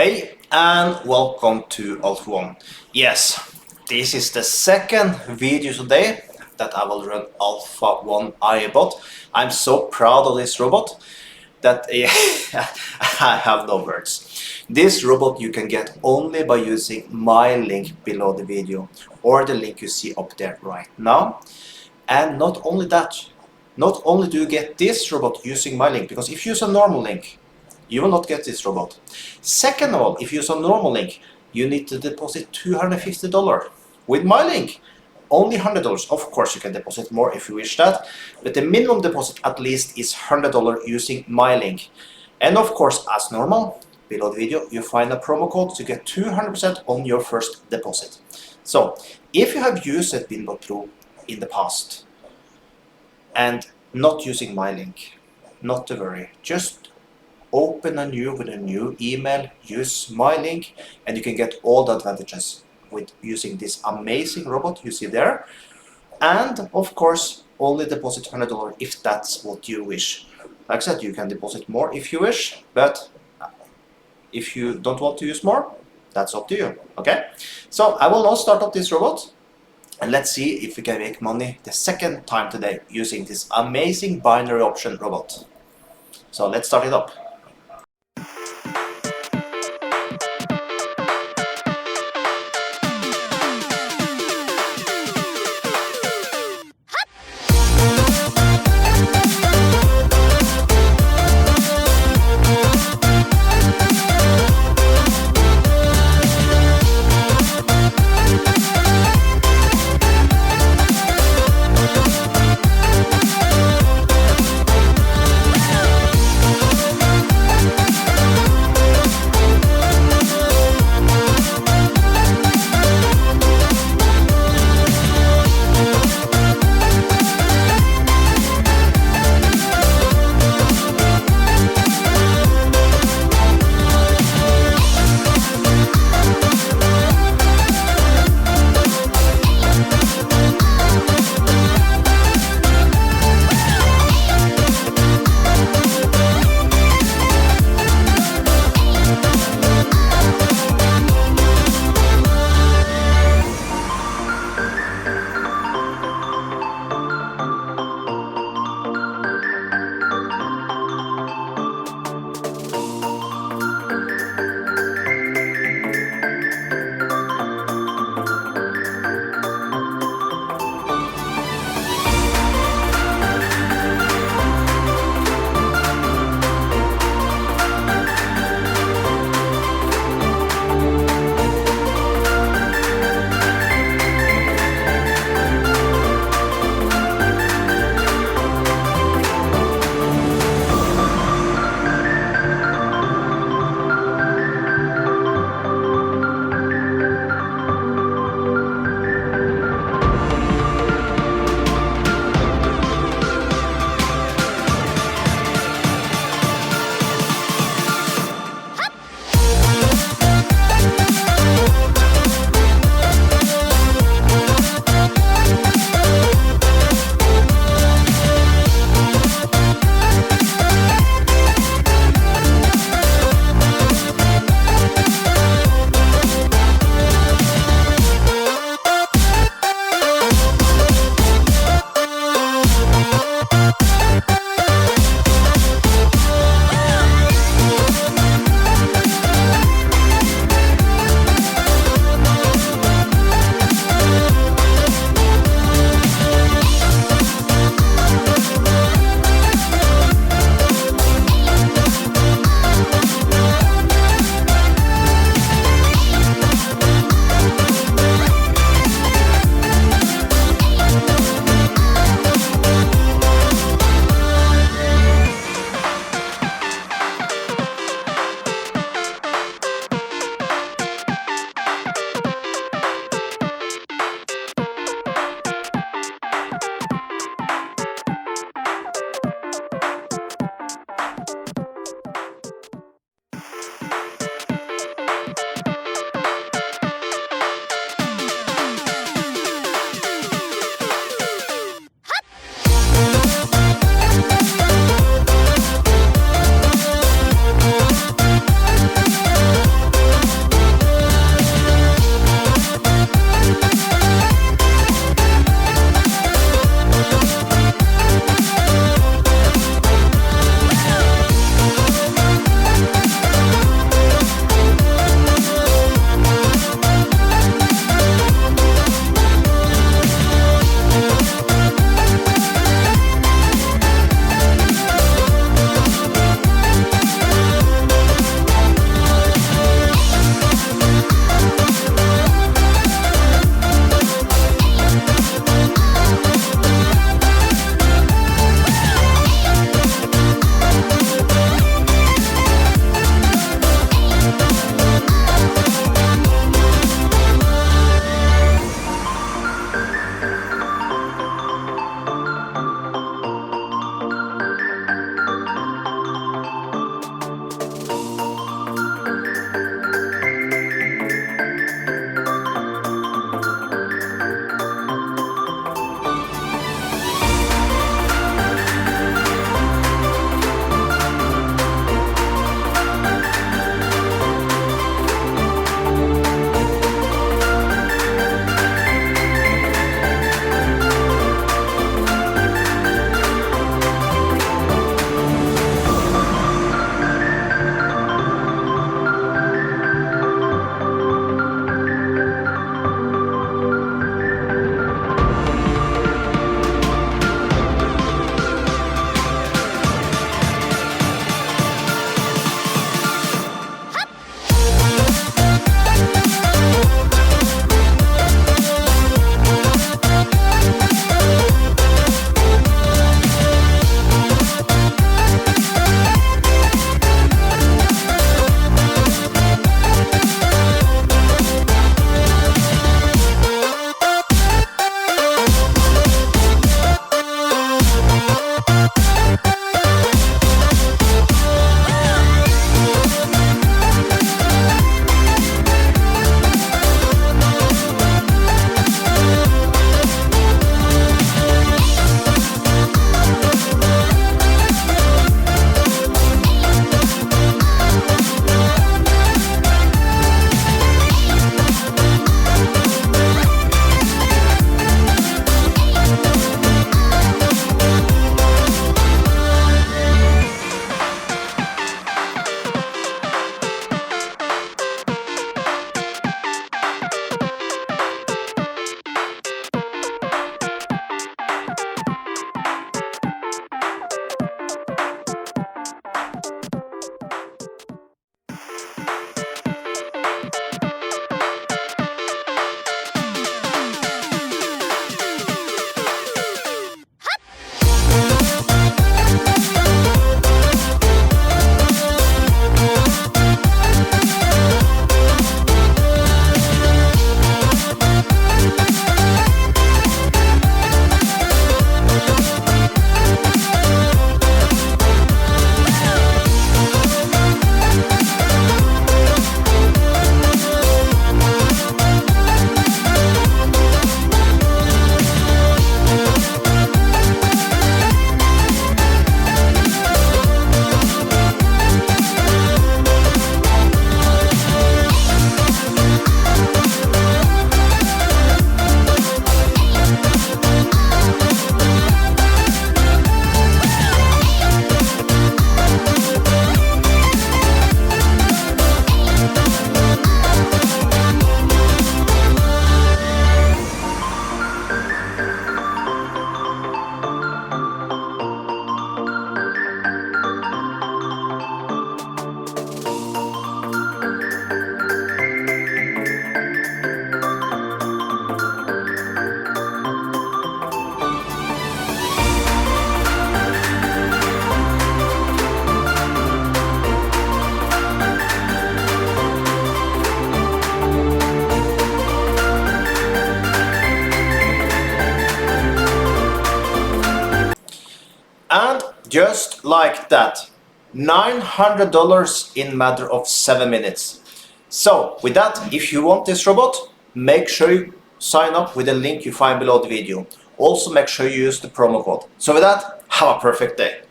Hey and welcome to Alpha 1. Yes, this is the second video today that I will run Alpha 1 iBot. I'm so proud of this robot that I have no words. This robot you can get only by using my link below the video or the link you see up there right now. And not only that, not only do you get this robot using my link, because if you use a normal link, you will not get this robot. Second of all, if you use a normal link, you need to deposit $250. With my link, only $100. Of course, you can deposit more if you wish that, but the minimum deposit at least is $100 using my link. And of course, as normal, below the video, you find a promo code to get 200% on your first deposit. So, if you have used Winbot Pro in the past and not using my link, not to worry, just open a new with a new email, use my link, and you can get all the advantages with using this amazing robot you see there. And of course, only deposit $100 if that's what you wish. Like I said, you can deposit more if you wish, but if you don't want to use more, that's up to you. Okay, so I will now start up this robot and let's see if we can make money the second time today using this amazing binary option robot. So let's start it up. Just like that. $900 in matter of 7 minutes. So with that, if you want this robot, make sure you sign up with the link you find below the video. Also make sure you use the promo code. So with that, have a perfect day.